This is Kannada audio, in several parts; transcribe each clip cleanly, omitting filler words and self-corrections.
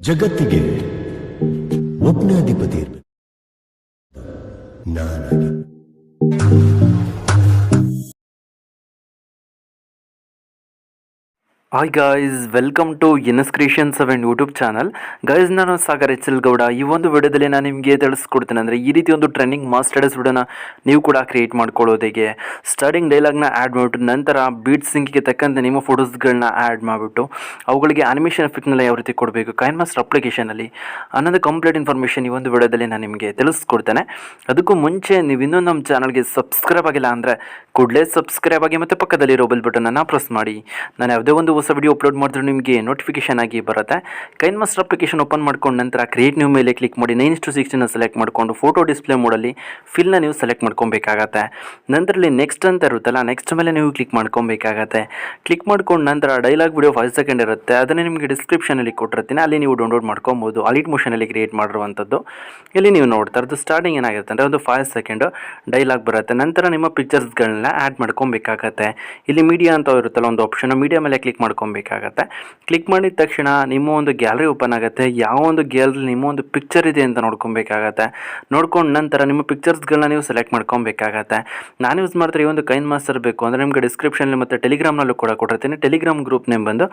ಜಗತ್ತಿಗೆ ಒಬ್ಬನೇ ಅಧಿಪತಿ ಇರಬೇಕು, ನಾನಾಗಿ. Hi guys, welcome to NS creations ಅವನ್ ಯೂಟ್ಯೂಬ್ ಚಾನಲ್. ಗಾಯ್ಸ್, ನಾನು ಸಾಗರ್ ಎಚ್ ಎಲ್ ಗೌಡ. ಈ ಒಂದು ವಿಡಿಯೋದಲ್ಲಿ ನಾನು ನಿಮಗೆ ತಿಳಿಸ್ಕೊಡ್ತೇನೆ ಅಂದರೆ ಈ ರೀತಿ ಒಂದು ಟ್ರೆಂಡಿಂಗ್ ಮಾಸ್ ಸ್ಟೇಟಸ್ ವಿಡಿಯೋನ ನೀವು ಕೂಡ ಕ್ರಿಯೇಟ್ ಮಾಡ್ಕೊಳ್ಳೋದು ಹೇಗೆ. ಸ್ಟಾರ್ಟಿಂಗ್ ಡೈಲಾಗ್ನ ಆ್ಯಡ್ ಮಾಡಿಬಿಟ್ಟು ನಂತರ ಬೀಟ್ ಸಿಂಕಿಗೆ ತಕ್ಕಂತೆ ನಿಮ್ಮ ಫೋಟೋಸ್ಗಳನ್ನ ಆ್ಯಡ್ ಮಾಡಿಬಿಟ್ಟು ಅವುಗಳಿಗೆ ಅನಿಮೇಷನ್ ಎಫೆಕ್ಟ್ನೆಲ್ಲ ಯಾವ ರೀತಿ ಕೊಡಬೇಕು ಕೈನ್ಮಾಸ್ಟರ್ ಅಪ್ಲಿಕೇಶನಲ್ಲಿ ಅನ್ನೋದು ಕಂಪ್ಲೀಟ್ ಇನ್ಫಾರ್ಮೇಷನ್ ಈ ಒಂದು ವಿಡಿಯೋದಲ್ಲಿ ನಾನು ನಿಮಗೆ ತಿಳಿಸ್ಕೊಡ್ತೇನೆ. ಅದಕ್ಕೂ ಮುಂಚೆ ನೀವು ಇನ್ನೂ ನಮ್ಮ ಚಾನಲ್ಗೆ ಸಬ್ಸ್ಕ್ರೈಬ್ ಆಗಿಲ್ಲ ಅಂದರೆ ಕೂಡಲೇ ಸಬ್ಸ್ಕ್ರೈಬ್ ಆಗಿ ಮತ್ತು ಪಕ್ಕದಲ್ಲಿರೋ ಬೆಲ್ ಬಟನನ್ನು ಪ್ರೆಸ್ ಮಾಡಿ. ನಾನು ಯಾವುದೇ ಒಂದು ಹೊಸ ವಿಡಿಯೋ ಅಪ್ಲೋಡ್ ಮಾಡಿದ್ರೆ ನಿಮಗೆ ನೋಟಿಫಿಕೇಶನ್ ಆಗಿ ಬರುತ್ತೆ. ಕೈನ್ಮಾಸ್ಟರ್ ಅಪ್ಲಿಕೇಶನ್ ಓಪನ್ ಮಾಡ್ಕೊಂಡು ನಂತರ ಕ್ರಿಯೇಟ್ ನ್ಯೂ ಮೇಲೆ ಕ್ಲಿಕ್ ಮಾಡಿ 9:16 ಸೆಲೆಕ್ಟ್ ಮಾಡಿಕೊಂಡು ಫೋಟೋ ಡಿಸ್ಪ್ಲೇ ಮೋಡಲ್ಲಿ ಫಿಲ್ನ ನೀವು ಸೆಲೆಕ್ಟ್ ಮಾಡ್ಕೊಬೇಕಾಗತ್ತೆ. ನಂತರಲ್ಲಿ ನೆಕ್ಸ್ಟ್ ಅಂತ ಇರುತ್ತಲ್ಲ, ನೆಕ್ಸ್ಟ್ ಮೇಲೆ ನೀವು ಕ್ಲಿಕ್ ಮಾಡ್ಕೊಬೇಕಾಗತ್ತೆ. ಕ್ಲಿಕ್ ಮಾಡ್ಕೊಂಡು ನಂತರ ಡೈಲಾಗ್ ವಿಡಿಯೋ 5 ಸೆಕೆಂಡ್ ಇರುತ್ತೆ, ಅದನ್ನೇ ನಿಮಗೆ ಡಿಸ್ಕ್ರಿಪ್ಷನಲ್ಲಿ ಕೊಟ್ಟಿರ್ತೀನಿ, ಅಲ್ಲಿ ನೀವು ಡೌನ್ಲೋಡ್ ಮಾಡ್ಕೊಬೋದು. ಅಲೈಟ್ ಮೋಷನಲ್ಲಿ ಕ್ರಿಯೇಟ್ ಮಾಡಿರುವಂಥದ್ದು. ಇಲ್ಲಿ ನೀವು ನೋಡ್ತಾ ಇರೋದು ಸ್ಟಾರ್ಟಿಂಗ್ ಏನಾಗಿರುತ್ತೆ ಅಂದರೆ ಒಂದು 5 ಸೆಕೆಂಡ್ ಡೈಲಾಗ್ ಬರುತ್ತೆ. ನಂತರ ನಿಮ್ಮ ಪಿಕ್ಚರ್ಸ್ಗಳನ್ನ ಆ್ಯಡ್ ಮಾಡ್ಕೊಬೇಕಾಗತ್ತೆ. ಇಲ್ಲಿ ಮೀಡಿಯಾ ಅಂತ ಇರುತ್ತಲ್ಲ ಒಂದು ಆಪ್ಷನ್, ಮೀಡಿಯಾ ಮೇಲೆ ಕ್ಲಿಕ್ ಮಾಡ್ಕೊಬೇಕಾಗತ್ತೆ. ಕ್ಲಿಕ್ ಮಾಡಿದ ತಕ್ಷಣ ನಿಮ್ಮ ಒಂದು ಗ್ಯಾಲರಿ ಓಪನ್ ಆಗುತ್ತೆ. ಯಾವ ಒಂದು ಗ್ಯಾಲರಿ ನಿಮ್ಮ ಒಂದು ಪಿಕ್ಚರ್ ಇದೆ ಅಂತ ನೋಡ್ಕೊಬೇಕಾಗತ್ತೆ. ನೋಡ್ಕೊಂಡು ನಂತರ ನಿಮ್ಮ ಪಿಕ್ಚರ್ಸ್ಗಳನ್ನ ನೀವು ಸೆಲೆಕ್ಟ್ ಮಾಡ್ಕೊಬೇಕಾಗತ್ತೆ. ನಾನು ಯೂಸ್ ಮಾಡ್ತಾರೆ ಈ ಒಂದು ಕೈನ್ಮಾಸ್ಟರ್ ಬೇಕು ಅಂದರೆ ನಿಮಗೆ ಡಿಸ್ಕ್ರಿಪ್ಷನಲ್ಲಿ ಮತ್ತು ಟೆಲಿಗ್ರಾಮ್ನಲ್ಲೂ ಕೂಡ ಕೊಟ್ಟಿರ್ತೀನಿ. ಟೆಲಿಗ್ರಾಮ್ ಗ್ರೂಪ್ ನೇಮ್ ಬಂದು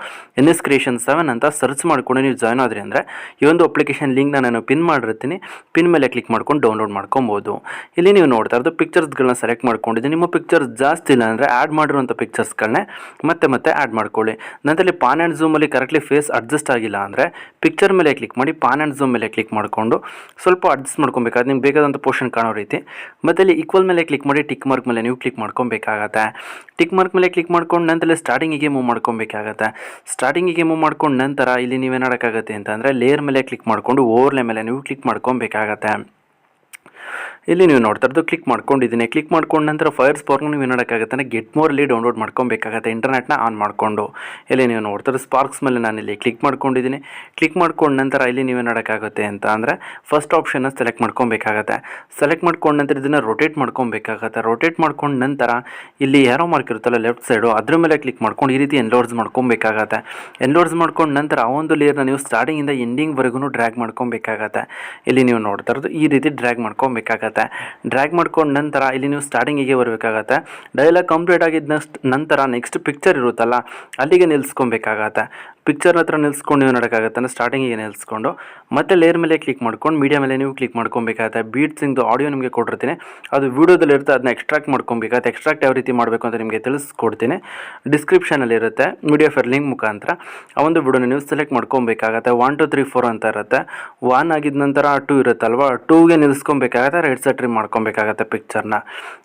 NS Creation 7 ಅಂತ ಸರ್ಚ್ ಮಾಡ್ಕೊಂಡು ನೀವು ಜಾಯ್ನ್ ಆದ್ರಿ ಅಂದರೆ ಈ ಒಂದು ಅಪ್ಲಿಕೇಶನ್ ಲಿಂಕ್ನ ನಾನು ಪಿನ್ ಮಾಡಿರ್ತೀನಿ. ಪಿನ್ ಮೇಲೆ ಕ್ಲಿಕ್ ಮಾಡ್ಕೊಂಡು ಡೌನ್ಲೋಡ್ ಮಾಡ್ಕೊಬೋದು. ಇಲ್ಲಿ ನೀವು ನೋಡ್ತಾ ಇರೋದು ಪಿಕ್ಚರ್ಸ್ಗಳನ್ನ ಸೆಲೆಕ್ಟ್ ಮಾಡ್ಕೊಂಡಿದ್ದೀನಿ. ನಿಮ್ಮ ಪಿಕ್ಚರ್ಸ್ ಜಾಸ್ತಿ ಇಲ್ಲ ಅಂದರೆ ಆ್ಯಡ್ ಮಾಡಿರುವಂಥ ಪಿಕ್ಚರ್ಸ್ಗಳನ್ನೇ ಮತ್ತೆ ಆ್ಯಡ್ ಮಾಡ್ಕೊಳ್ಳಿ. ನಂತರ ಪಾನ್ ಆ್ಯಂಡ್ ಝೂಮಲ್ಲಿ ಕರೆಕ್ಟ್ಲಿ ಫೇಸ್ ಅಡ್ಜಸ್ಟ್ ಆಗಿಲ್ಲ ಅಂದರೆ ಪಿಕ್ಚರ್ ಮೇಲೆ ಕ್ಲಿಕ್ ಮಾಡಿ ಪಾನ್ ಆ್ಯಂಡ್ ಝೂಮ್ ಮೇಲೆ ಕ್ಲಿಕ್ ಮಾಡಿಕೊಂಡು ಸ್ವಲ್ಪ ಅಡ್ಜಸ್ಟ್ ಮಾಡ್ಕೊಬೇಕಾದ್ರೆ ನಿಮ್ಗೆ ಬೇಕಾದಂಥ ಪೋರ್ಷನ್ ಕಾಣೋ ರೀತಿ. ಮತ್ತು ಇಲ್ಲಿ ಈಕ್ವಲ್ ಮೇಲೆ ಕ್ಲಿಕ್ ಮಾಡಿ ಟಿಕ್ ಮಾರ್ಕ್ ಮೇಲೆ ನೀವು ಕ್ಲಿಕ್ ಮಾಡ್ಕೊಬೇಕಾಗತ್ತೆ. ಟಿಕ್ ಮಾರ್ಕ್ ಮೇಲೆ ಕ್ಲಿಕ್ ಮಾಡ್ಕೊಂಡು ನಂತರ ಸ್ಟಾರ್ಟಿಂಗಿಗೆ ಮೂವ್ ಮಾಡ್ಕೊಬೇಕಾಗತ್ತೆ. ಸ್ಟಾರ್ಟಿಂಗಿಗೆ ಮೂವ್ ಮಾಡ್ಕೊಂಡು ನಂತರ ಇಲ್ಲಿ ನೀವೇನು ಮಾಡೋಕ್ಕಾಗತ್ತೆ ಅಂತಂದರೆ ಲೇಯರ್ ಮೇಲೆ ಕ್ಲಿಕ್ ಮಾಡಿಕೊಂಡು ಓವರ್ಲೇ ಮೇಲೆ ನೀವು ಕ್ಲಿಕ್ ಮಾಡ್ಕೊಬೇಕಾಗತ್ತೆ. ಇಲ್ಲಿ ನೀವು ನೋಡ್ತಾ ಇರೋದು ಕ್ಲಿಕ್ ಮಾಡ್ಕೊಂಡಿದ್ದೀನಿ. ಕ್ಲಿಕ್ ಮಾಡ್ಕೊಂಡು ನಂತರ ಫೈರ್ ಸ್ಪಾರ್ಕ್ನ ನೀವು ಏನು ಮಾಡೋಕ್ಕಾಗತ್ತೆ ಅಂದರೆ ಗೆಟ್ ಮೋರಲ್ಲಿ ಡೌನ್ಲೋಡ್ ಮಾಡ್ಕೊಬೇಕಾಗತ್ತೆ, ಇಂಟರ್ನೆಟ್ನ ಆನ್ ಮಾಡಿಕೊಂಡು. ಇಲ್ಲಿ ನೀವು ನೋಡ್ತಾ ಇರೋ ಸ್ಪಾರ್ಕ್ಸ್ ಮೇಲೆ ನಾನು ಇಲ್ಲಿ ಕ್ಲಿಕ್ ಮಾಡ್ಕೊಂಡಿದ್ದೀನಿ. ಕ್ಲಿಕ್ ಮಾಡ್ಕೊಂಡು ನಂತರ ಇಲ್ಲಿ ನೀವು ಏನು ಮಾಡೋಕ್ಕಾಗುತ್ತೆ ಅಂತ ಅಂದರೆ ಫಸ್ಟ್ ಆಪ್ಷನ್ನ ಸೆಲೆಕ್ಟ್ ಮಾಡ್ಕೊಬೇಕಾಗತ್ತೆ. ಸೆಲೆಕ್ಟ್ ಮಾಡ್ಕೊಂಡು ನಂತರ ಇದನ್ನು ರೊಟೇಟ್ ಮಾಡ್ಕೊಬೇಕಾಗತ್ತೆ. ರೊಟೇಟ್ ಮಾಡ್ಕೊಂಡು ನಂತರ ಇಲ್ಲಿ ಯಾರೋ ಮಾರ್ಕ್ ಇರುತ್ತಲ್ಲ ಲೆಫ್ಟ್ ಸೈಡು, ಅದ್ರ ಮೇಲೆ ಕ್ಲಿಕ್ ಮಾಡ್ಕೊಂಡು ಈ ರೀತಿ ಎನ್ಲೋಡ್ಸ್ ಮಾಡ್ಕೊಬೇಕಾಗತ್ತೆ. ಎನ್ಲೋಡ್ಸ್ ಮಾಡ್ಕೊಂಡು ನಂತರ ಆ ಒಂದು ಲೇಯರ್ನ ನೀವು ಸ್ಟಾರ್ಟಿಂಗಿಂದ ಎಂಡಿಂಗ್ವರೆಗೂ ಡ್ರ್ಯಾಗ್ ಮಾಡ್ಕೊಬೇಕಾಗತ್ತೆ. ಇಲ್ಲಿ ನೀವು ನೋಡ್ತಾ ಇರೋದು ಈ ರೀತಿ ಡ್ರ್ಯಾಗ್ ಮಾಡ್ಕೊಬೇಕಾಗತ್ತೆ. ಡ್ರ್ಯಾಗ್ ಮಾಡ್ಕೊಂಡು ನಂತರ ಇಲ್ಲಿ ನೀವು ಸ್ಟಾರ್ಟಿಂಗಿಗೆ ಬರಬೇಕಾಗತ್ತೆ. ಡೈಲಾಗ್ ಕಂಪ್ಲೀಟ್ ಆಗಿದ್ದ ನಂತರ ನೆಕ್ಸ್ಟ್ ಪಿಕ್ಚರ್ ಇರುತ್ತಲ್ಲ ಅಲ್ಲಿಗೆ ನಿಲ್ಲಿಸ್ಕೊಬೇಕಾಗತ್ತೆ. ಪಿಕ್ಚರ್ ಹತ್ರ ನಿಲ್ಲಿಸ್ಕೊಂಡು ನೀವು ನೋಡೋಕ್ಕಾಗತ್ತೆ ಅಂದರೆ ಸ್ಟಾರ್ಟಿಂಗಿಗೆ ನಿಲ್ಲಿಸ್ಕೊಂಡು ಮತ್ತೆ ಲೇಯರ್ ಮೇಲೆ ಕ್ಲಿಕ್ ಮಾಡ್ಕೊಂಡು ಮೀಡಿಯಾ ಮೇಲೆ ನೀವು ಕ್ಲಿಕ್ ಮಾಡ್ಕೊಬೇಕಾಗತ್ತೆ. ಬೀಟ್ಸಿಂದು ಆಡಿಯೋ ನಿಮಗೆ ಕೊಟ್ಟಿರ್ತೀನಿ, ಅದು ವೀಡಿಯೋದಲ್ಲಿ ಇರುತ್ತೆ, ಅದನ್ನ ಎಕ್ಸ್ಟ್ರಾಕ್ಟ್ ಮಾಡ್ಕೊಬೇಕಾಗತ್ತೆ. ಎಕ್ಸ್ಟ್ರಾಕ್ಟ್ ಯಾವ ರೀತಿ ಮಾಡಬೇಕು ಅಂತ ನಿಮಗೆ ತಿಳಿಸ್ಕೊಡ್ತೀನಿ, ಡಿಸ್ಕ್ರಿಪ್ಷನಲ್ಲಿ ಇರುತ್ತೆ. ಮೀಡಿಯಾ ಫೈಲ್ ಲಿಂಕ್ ಮುಖಾಂತರ ಆ ಒಂದು ವಿಡಿಯೋನ ನೀವು ಸೆಲೆಕ್ಟ್ ಮಾಡ್ಕೊಬೇಕಾಗತ್ತೆ. 1 2 3 4 ಅಂತ ಇರುತ್ತೆ. 1 ಆಗಿದ ನಂತರ 2 ಇರುತ್ತಲ್ವ, 2ಗೆ ನಿಲ್ಲಿಸ್ಕೊಬೇಕಾಗತ್ತೆ, ರೈಟ್ ಸೈಡ್ ಟ್ರಿಮ್ ಮಾಡ್ಕೊಬೇಕಾಗತ್ತೆ ಪಿಕ್ಚರ್ನ.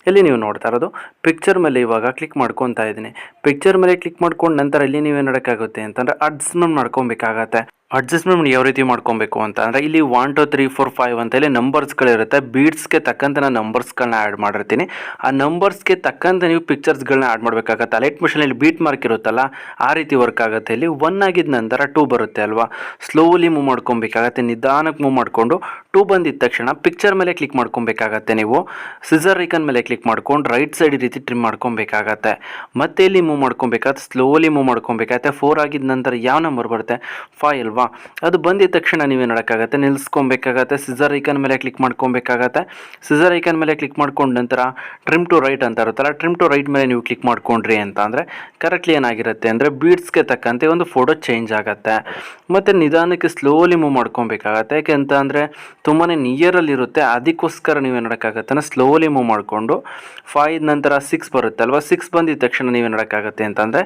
ಇಲ್ಲಿ ನೀವು ನೋಡ್ತಾ ಇರೋದು ಪಿಕ್ಚರ್ ಮೇಲೆ ಇವಾಗ ಕ್ಲಿಕ್ ಮಾಡ್ಕೊತಾ ಇದ್ದೀನಿ. ಪಿಕ್ಚರ್ ಮೇಲೆ ಕ್ಲಿಕ್ ಮಾಡ್ಕೊಂಡು ನಂತರ ಇಲ್ಲಿ ನೀವೇನು ಮಾಡೋಕ್ಕಾಗುತ್ತೆ ಅಂತಂದರೆ ಅಡ್ಜಸ್ಟ್ಮೆಂಟ್ ಮಾಡ್ಕೊಬೇಕಾಗತ್ತೆ. ಅಡ್ಜಸ್ಟ್ಮೆಂಟ್ ಯಾವ ರೀತಿ ಮಾಡ್ಕೊಬೇಕು ಅಂತ ಅಂದರೆ ಇಲ್ಲಿ 1 2 3 4 5 ಅಂತ ಇಲ್ಲಿ ನಂಬರ್ಸ್ಗಳಿರುತ್ತೆ. ಬೀಟ್ಸ್ಗೆ ತಕ್ಕಂತೆ ನಾನು ನಂಬರ್ಸ್ಗಳನ್ನ ಆ್ಯಡ್ ಮಾಡಿರ್ತೀನಿ. ಆ ನಂಬರ್ಸ್ಗೆ ತಕ್ಕಂತೆ ನೀವು ಪಿಕ್ಚರ್ಸ್ಗಳನ್ನ ಆ್ಯಡ್ ಮಾಡಬೇಕಾಗತ್ತೆ. ಅಲೈಟ್ ಮೋಷನಲ್ಲಿ ಬೀಟ್ ಮಾರ್ಕ್ ಇರುತ್ತಲ್ಲ ಆ ರೀತಿ ವರ್ಕ್ ಆಗುತ್ತೆ. ಇಲ್ಲಿ 1 ಆಗಿದ ನಂತರ 2 ಬರುತ್ತೆ ಅಲ್ವಾ, ಸ್ಲೋಲಿ ಮೂವ್ ಮಾಡ್ಕೊಬೇಕಾಗತ್ತೆ. ನಿಧಾನಕ್ಕೆ ಮೂವ್ ಮಾಡಿಕೊಂಡು 2 ಬಂದಿದ್ದ ತಕ್ಷಣ ಪಿಕ್ಚರ್ ಮೇಲೆ ಕ್ಲಿಕ್ ಮಾಡ್ಕೊಬೇಕಾಗತ್ತೆ. ನೀವು ಸಿಸರ್ ಐಕನ್ ಮೇಲೆ ಕ್ಲಿಕ್ ಮಾಡ್ಕೊಂಡು ರೈಟ್ ಸೈಡ್ ಈ ರೀತಿ ಟ್ರಿಮ್ ಮಾಡ್ಕೊಬೇಕಾಗತ್ತೆ. ಮತ್ತೆ ಇಲ್ಲಿ ಮೂವ್ ಮಾಡ್ಕೊಬೇಕಾಗತ್ತೆ, ಸ್ಲೋಲಿ ಮೂವ್ ಮಾಡ್ಕೊಬೇಕಾಗತ್ತೆ. 4 ಆಗಿದ ನಂತರ ಯಾವ ನಂಬರ್ ಬರುತ್ತೆ, 5 ಅಲ್ವಾ, ಅದು ಬಂದಿದ್ದ ತಕ್ಷಣ ನೀವೇನು ಮಾಡೋಕ್ಕಾಗತ್ತೆ, ನಿಲ್ಲಿಸ್ಕೊಬೇಕಾಗತ್ತೆ. ಸಿಸರ್ ಐಕನ್ ಮೇಲೆ ಕ್ಲಿಕ್ ಮಾಡ್ಕೊಬೇಕಾಗತ್ತೆ. ಸಿಸರ್ ಐಕನ್ ಮೇಲೆ ಕ್ಲಿಕ್ ಮಾಡ್ಕೊಂಡು ನಂತರ ಟ್ರಿಮ್ ಟು ರೈಟ್ ಅಂತ ಇರುತ್ತಲ್ಲ, ಟ್ರಿಮ್ ಟು ರೈಟ್ ಮೇಲೆ ನೀವು ಕ್ಲಿಕ್ ಮಾಡ್ಕೊಂಡ್ರಿ ಅಂತ ಅಂದರೆ ಕರೆಕ್ಟ್ಲಿ ಏನಾಗಿರುತ್ತೆ ಅಂದರೆ ಬೀಟ್ಸ್ಗೆ ತಕ್ಕಂತೆ ಒಂದು ಫೋಟೋ ಚೇಂಜ್ ಆಗುತ್ತೆ. ಮತ್ತು ನಿಧಾನಕ್ಕೆ ಸ್ಲೋಲಿ ಮೂವ್ ಮಾಡ್ಕೊಬೇಕಾಗತ್ತೆ. ಯಾಕೆಂತ ಅಂದರೆ ತುಂಬಾ ನಿಯರಲ್ಲಿರುತ್ತೆ, ಅದಕ್ಕೋಸ್ಕರ ನೀವೇನು ಮಾಡೋಕ್ಕಾಗತ್ತೆ ಅಂದರೆ ಸ್ಲೋಲಿ ಮೂವ್ ಮಾಡಿಕೊಂಡು 5 ನಂತರ 6 ಬರುತ್ತೆ ಅಲ್ವಾ, 6 ಬಂದಿದ್ದ ತಕ್ಷಣ ನೀವೇನು ಮಾಡೋಕ್ಕಾಗತ್ತೆ ಅಂತಂದರೆ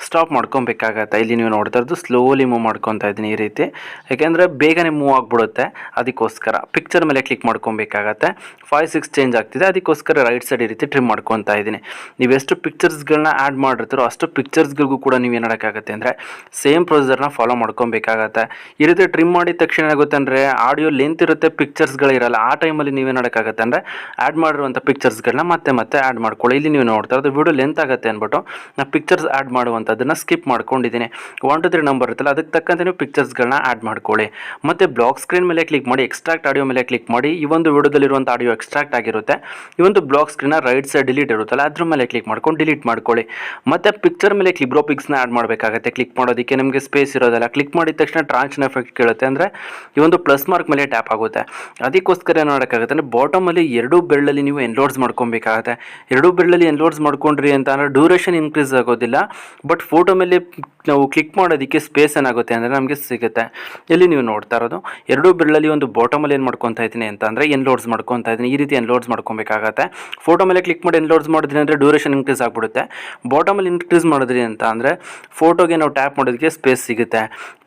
ಸ್ಟಾಪ್ ಮಾಡ್ಕೊಬೇಕಾಗತ್ತೆ. ಇಲ್ಲಿ ನೀವು ನೋಡ್ತಾ ಇರೋದು ಸ್ಲೋಲಿ ಮೂವ್ ಮಾಡ್ಕೊತಾ ಇದ್ದೀನಿ ಈ ರೀತಿ, ಯಾಕೆಂದರೆ ಬೇಗನೆ ಮೂವ್ ಆಗಿಬಿಡುತ್ತೆ. ಅದಕ್ಕೋಸ್ಕರ ಪಿಕ್ಚರ್ ಮೇಲೆ ಕ್ಲಿಕ್ ಮಾಡ್ಕೊಬೇಕಾಗತ್ತೆ. 5 6 ಚೇಂಜ್ ಆಗ್ತಿದೆ, ಅದಕ್ಕೋಸ್ಕರ ರೈಟ್ ಸೈಡ್ ಈ ರೀತಿ ಟ್ರಿಮ್ ಮಾಡ್ಕೊತಾ ಇದ್ದೀನಿ. ನೀವೆಷ್ಟು ಪಿಕ್ಚರ್ಸ್ಗಳನ್ನ ಆ್ಯಡ್ ಮಾಡಿರ್ತೀರೋ ಅಷ್ಟು ಪಿಕ್ಚರ್ಸ್ಗಳಿಗೂ ಕೂಡ ನೀವು ಏನು ಮಾಡೋಕ್ಕಾಗತ್ತೆ ಅಂದರೆ ಸೇಮ್ ಪ್ರೊಸೀಜರ್ನ ಫಾಲೋ ಮಾಡ್ಕೊಬೇಕಾಗತ್ತೆ. ಈ ರೀತಿ ಟ್ರಿಮ್ ಮಾಡಿದ ತಕ್ಷಣ ಏನಾಗುತ್ತೆ ಅಂದರೆ ಆಡಿಯೋ ಲೆಂತ್ ಇರುತ್ತೆ, ಪಿಕ್ಚರ್ಸ್ಗಳಿರಲ್ಲ. ಆ ಟೈಮಲ್ಲಿ ನೀವೇನು ಮಾಡೋಕ್ಕಾಗತ್ತೆ ಅಂದರೆ ಆ್ಯಡ್ ಮಾಡಿರುವಂಥ ಪಿಕ್ಚರ್ಸ್ಗಳನ್ನ ಮತ್ತೆ ಆ್ಯಡ್ ಮಾಡ್ಕೊಳ್ಳಿ. ಇಲ್ಲಿ ನೀವು ನೋಡ್ತಾ ಇರೋದು ವಿಡಿಯೋ ಲೆಂತ್ ಆಗುತ್ತೆ ಅಂದ್ಬಿಟ್ಟು ನಾನು ಪಿಕ್ಚರ್ಸ್ ಆ್ಯಡ್ ಮಾಡುವಂಥದ್ದನ್ನು ಸ್ಕಿಪ್ ಮಾಡ್ಕೊಂಡಿದ್ದೀನಿ. 1 2 3 ನಂಬರ್ ಇರುತ್ತಲ್ಲ ಅದಕ್ಕೆ ತಕ್ಕಂತೆ ನೀವು ಪಿಕ್ಚರ್ಸ್ ಪಿಕ್ಚರ್ಸ್ಗಳನ್ನ ಆ್ಯಡ್ ಮಾಡ್ಕೊಳ್ಳಿ. ಮತ್ತು ಬ್ಲಾಕ್ ಸ್ಕ್ರೀನ್ ಮೇಲೆ ಕ್ಲಿಕ್ ಮಾಡಿ, ಎಕ್ಸ್ಟ್ರಾಕ್ಟ್ ಆಡಿಯೋ ಮೇಲೆ ಕ್ಲಿಕ್ ಮಾಡಿ. ಈ ಒಂದು ವಿಡಿಯೋದಲ್ಲಿರುವಂಥ ಆಡಿಯೋ ಎಕ್ಸ್ಟ್ರಾಕ್ಟ್ ಆಗಿರುತ್ತೆ. ಈ ಒಂದು ಬ್ಲಾಕ್ ಸ್ಕ್ರೀನ್ನ ರೈಟ್ ಸೈಡ್ ಡಿಲೀಟ್ ಇರುತ್ತಲ್ಲ ಅದ್ರ ಮೇಲೆ ಕ್ಲಿಕ್ ಮಾಡ್ಕೊಂಡು ಡಿಲೀಟ್ ಮಾಡ್ಕೊಳ್ಳಿ. ಮತ್ತು ಪಿಕ್ಚರ್ ಮೇಲೆ ಬ್ರೋ ಪಿಕ್ಸ್ನ ಆ್ಯಡ್ ಮಾಡಬೇಕಾಗುತ್ತೆ. ಕ್ಲಿಕ್ ಮಾಡೋದಕ್ಕೆ ನಿಮಗೆ ಸ್ಪೇಸ್ ಇರೋದಲ್ಲ. ಕ್ಲಿಕ್ ಮಾಡಿದ ತಕ್ಷಣ ಟ್ರಾನ್ಸಿಷನ್ ಎಫೆಕ್ಟ್ ಕೇಳುತ್ತೆ, ಅಂದರೆ ಈ ಒಂದು ಪ್ಲಸ್ ಮಾರ್ಕ್ ಮೇಲೆ ಟ್ಯಾಪ್ ಆಗುತ್ತೆ. ಅದಕ್ಕೋಸ್ಕರ ಏನು ಮಾಡೋಕ್ಕಾಗುತ್ತೆ ಅಂದರೆ ಬಾಟಮಲ್ಲಿ ಎರಡೂ ಬೆರಳಲ್ಲಿ ನೀವು ಎನ್ಲೋಡ್ಸ್ ಮಾಡ್ಕೊಬೇಕಾಗುತ್ತೆ. ಎರಡೂ ಬೆರಳಲ್ಲಿ ಎನ್ಲೋಡ್ಸ್ ಮಾಡ್ಕೊಂಡ್ರಿ ಅಂತ ಅಂದರೆ ಡ್ಯೂರೇಷನ್ ಇನ್ಕ್ರೀಸ್ ಆಗೋದಿಲ್ಲ, ಬಟ್ ಫೋಟೋ ಮೇಲೆ ನಾವು ಕ್ಲಿಕ್ ಮಾಡೋದಕ್ಕೆ ಸ್ಪೇಸ್ ಏನಾಗುತ್ತೆ ಅಂದರೆ ನಮಗೆ ಸಿಗುತ್ತೆ. ಇಲ್ಲಿ ನೀವು ನೋಡ್ತಾ ಇರೋದು ಎರಡೂ ಬೆರಳಲ್ಲಿ ಒಂದು ಬಾಟಮಲ್ಲಿ ಏನು ಮಾಡ್ಕೊತಾ ಇದ್ದೀನಿ ಅಂತ ಅಂದರೆ ಎನ್ಲೋಡ್ಸ್ ಮಾಡ್ಕೊತಾ ಇದ್ದೀನಿ. ಈ ರೀತಿ ಎನ್ಲೋಡ್ಸ್ ಮಾಡ್ಕೊಬೇಕಾಗತ್ತೆ. ಫೋಟೋ ಮೇಲೆ ಕ್ಲಿಕ್ ಮಾಡಿ ಎನ್ಲೋಡ್ಸ್ ಮಾಡಿದ್ರಿ ಅಂದರೆ ಡ್ಯೂರೇಷನ್ ಇನ್ಕ್ರೀಸ್ ಆಗಿಬಿಡುತ್ತೆ. ಬಾಟಮಲ್ಲಿ ಇನ್ಕ್ರೀಸ್ ಮಾಡಿದ್ರಿ ಅಂತ ಅಂದರೆ ಫೋಟೋಗೆ ನಾವು ಟ್ಯಾಪ್ ಮಾಡೋದಕ್ಕೆ ಸ್ಪೇಸ್ ಸಿಗುತ್ತೆ.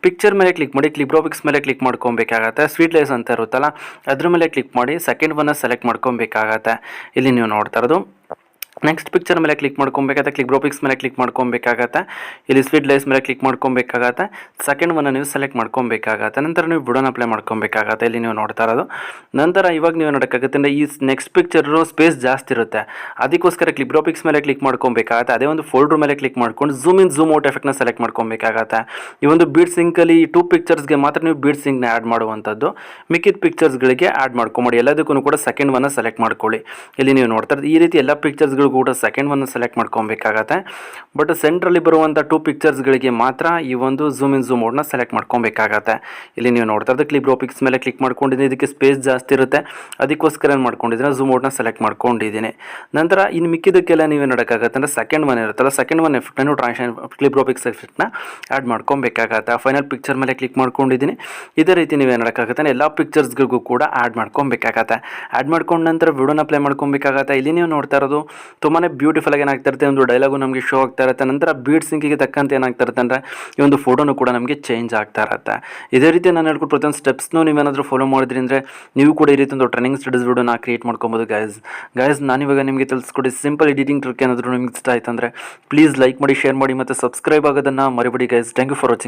ಪಿಕ್ಚರ್ ಮೇಲೆ ಕ್ಲಿಕ್ ಮಾಡಿ, ಬ್ರೋ ಪಿಕ್ಸ್ ಮೇಲೆ ಕ್ಲಿಕ್ ಮಾಡ್ಕೊಬೇಕಾಗತ್ತೆ. ಸ್ವೀಟ್ ಲೈಸ್ ಅಂತ ಇರುತ್ತಲ್ಲ ಅದ್ರ ಮೇಲೆ ಕ್ಲಿಕ್ ಮಾಡಿ ಸೆಕೆಂಡ್ ಒನ್ನ ಸೆಲೆಕ್ಟ್ ಮಾಡ್ಕೊಬೇಕಾಗತ್ತೆ. ಇಲ್ಲಿ ನೀವು ನೋಡ್ತಾ ಇರೋದು ನೆಕ್ಸ್ಟ್ ಪಿಕ್ಚರ್ ಮೇಲೆ ಕ್ಲಿಕ್ ಮಾಡ್ಕೊಬೇಕಾಗತ್ತೆ. ಬ್ರೋ ಪಿಕ್ಸ್ ಮೇಲೆ ಕ್ಲಿಕ್ ಮಾಡ್ಕೊಬೇಕಾಗತ್ತೆ. ಇಲ್ಲಿ ಸ್ವೀಟ್ ಲೈಸ್ ಮೇಲೆ ಕ್ಲಿಕ್ ಮಾಡ್ಕೊಬೇಕಾಗತ್ತೆ. ಸೆಕೆಂಡ್ ಒನ್ನ ನೀವು ಸೆಲೆಕ್ಟ್ ಮಾಡ್ಕೊಬೇಕಾಗತ್ತೆ. ನಂತರ ನೀವು ಬುಡನ್ ಅಪ್ಲೈ ಮಾಡ್ಕೊಬೇಕಾಗತ್ತೆ. ಇಲ್ಲಿ ನೀವು ನೋಡ್ತಾ ಇರೋದು ನಂತರ ಇವಾಗ ನೀವು ನೋಡೋಕ್ಕಾಗುತ್ತೆ ಅಂದರೆ ಈ ನೆಕ್ಸ್ಟ್ ಪಿಕ್ಚರು ಸ್ಪೇಸ್ ಜಾಸ್ತಿ ಇರುತ್ತೆ. ಅದಕ್ಕೋಸ್ಕರ ಬ್ರೋ ಪಿಕ್ಸ್ ಮೇಲೆ ಕ್ಲಿಕ್ ಮಾಡ್ಕೊಬೇಕಾಗತ್ತೆ. ಅದೇ ಒಂದು ಫೋಲ್ಡರ್ ಮೇಲೆ ಕ್ಲಿಕ್ ಮಾಡ್ಕೊಂಡು ಝೂಮ್ ಇನ್ ಝೂಮ್ ಔಟ್ ಎಫೆಕ್ಟ್ನ ಸೆಲೆಕ್ಟ್ ಮಾಡ್ಕೊಬೇಕಾಗತ್ತೆ. ಈ ಒಂದು ಬೀಡ್ ಸಿಂಕಲ್ಲಿ ಈ 2 ಪಿಕ್ಚರ್ಸ್ಗೆ ಮಾತ್ರ ನೀವು ಬೀಡ್ ಸಿಂಕ್ನ ಆ್ಯಡ್ ಮಾಡುವಂಥದ್ದು. ಮಿಕ್ಕಿದ ಪಿಕ್ಚರ್ಸ್ಗಳಿಗೆ ಆ್ಯಡ್ ಮಾಡ್ಕೊಂಬಿಡಿ. ಎಲ್ಲದಕ್ಕೂ ಕೂಡ ಸೆಕೆಂಡ್ ಒನ್ನ ಸೆಲೆಕ್ಟ್ ಮಾಡ್ಕೊಳ್ಳಿ. ಇಲ್ಲಿ ನೀವು ನೋಡ್ತಾ ಇರೋದು ಈ ರೀತಿ ಎಲ್ಲ ಪಿಕ್ಚರ್ಸ್ಗಳು ಕೂಡ ಸೆಕೆಂಡ್ ಒನ್ನ ಸೆಲೆಕ್ಟ್ ಮಾಡ್ಕೊಬೇಕಾಗತ್ತೆ. ಬಟ್ ಸೆಂಟ್ರಲ್ಲಿ ಬರುವಂಥ 2 ಪಿಕ್ಚರ್ಸ್ಗಳಿಗೆ ಮಾತ್ರ ಈ ಒಂದು ಝೂಮ್ ಇನ್ ಝೂಮ್ ಔಟ್ನ ಸೆಲೆಕ್ಟ್ ಮಾಡ್ಕೊಬೇಕಾಗತ್ತೆ. ಇಲ್ಲಿ ನೀವು ನೋಡ್ತಾ ಇರೋದು ಬ್ರೋ ಪಿಕ್ಸ್ ಮೇಲೆ ಕ್ಲಿಕ್ ಮಾಡ್ಕೊಂಡಿದ್ದೀನಿ. ಇದಕ್ಕೆ ಸ್ಪೇಸ್ ಜಾಸ್ತಿ ಇರುತ್ತೆ, ಅದಕ್ಕೋಸ್ಕರ ಏನು ಮಾಡ್ಕೊಂಡಿದ್ದೀನಿ ಝೂಮ್ ಔಟ್ನ ಸೆಲೆಕ್ಟ್ ಮಾಡ್ಕೊಂಡಿದ್ದೀನಿ. ನಂತರ ಇನ್ನು ಮಿಕ್ಕಿದಕ್ಕೆಲ್ಲ ನೀವೇನು ನೋಡೋಕ್ಕಾಗತ್ತೆ ಅಂದರೆ ಸೆಕೆಂಡ್ ಒನ್ ಇರುತ್ತಲ್ಲ ಸೆಕೆಂಡ್ ಒನ್ ಎಫೆಕ್ಟ್ನ ಟ್ರಾನ್ಸಿಷನ್ ಬ್ರೋ ಪಿಕ್ಸ್ ಎಫೆಕ್ಟ್ನ ಆ್ಯಡ್ ಮಾಡ್ಕೊಬೇಕಾಗತ್ತೆ. ಫೈನಲ್ ಪಿಕ್ಚರ್ ಮೇಲೆ ಕ್ಲಿಕ್ ಮಾಡ್ಕೊಂಡಿದ್ದೀನಿ. ಇದೇ ರೀತಿ ನೀವೇನು ನೋಡೋಕ್ಕಾಗತ್ತೆ ಎಲ್ಲ ಪಿಕ್ಚರ್ಸ್ಗಳಿಗೂ ಕೂಡ ಆ್ಯಡ್ ಮಾಡ್ಕೊಬೇಕಾಗತ್ತೆ. ಆ್ಯಡ್ ಮಾಡ್ಕೊಂಡ ನಂತರ ವಿಡಿಯೋನ ಅಪ್ಲೈ ಮಾಡ್ಕೊಬೇಕಾಗತ್ತೆ. ಇಲ್ಲಿ ನೀವು ನೋಡ್ತಾ ಇರೋದು ತುಂಬಾ ಬ್ಯೂಟಿಫುಲ್ ಆಗಿ ಏನಾಗ್ತಾ ಇರುತ್ತೆ, ಒಂದು ಡೈಲಾಗು ನಮಗೆ ಶೋ ಆಗ್ತಾ ಇರುತ್ತೆ. ನಂತರ ಬೀಡ್ ಸಿಂಕಿಗೆ ತಕ್ಕಂತೆ ಏನಾಗ್ತಾ ಇರುತ್ತೆ ಅಂದರೆ ಈ ಒಂದು ಫೋಟೋನು ಕೂಡ ನಮಗೆ ಚೇಂಜ್ ಆಗ್ತಾ ಇರುತ್ತೆ. ಇದೇ ರೀತಿ ನಾನು ಹೇಳ್ಕೊಟ್ಟು ಪ್ರತಿಯೊಂದು ಸ್ಟೆಪ್ಸ್ನು ನೀವೇನಾದರೂ ಫಾಲೋ ಮಾಡಿದ್ರಿ ಅಂದರೆ ನೀವು ಕೂಡ ಈ ರೀತಿ ಒಂದು ಟ್ರೈನಿಂಗ್ ಸ್ಟಡೀಸ್ ವಿಡಿಯೋನ ಕ್ರಿಯೇಟ್ ಮಾಡ್ಕೊಬೋದು. ಗೈಸ್ ನಾನಿವಾಗ ನಿಮಗೆ ತಿಳಿಸ್ಕೊಡಿ ಸಿಂಪಲ್ ಎಡಿಟಿಂಗ್ ಟ್ರಿಕ್ ಏನಾದರೂ ನಿಮ್ಗೆ ಇಷ್ಟ ಆಯ್ತು ಅಂದರೆ ಪ್ಲೀಸ್ ಲೈಕ್ ಮಾಡಿ, ಶೇರ್ ಮಾಡಿ ಮತ್ತು ಸಬ್ಸ್ಕ್ರೈಬ್ ಆಗೋದನ್ನು ಮರಿಬೇಡಿ guys. Thank you for watching.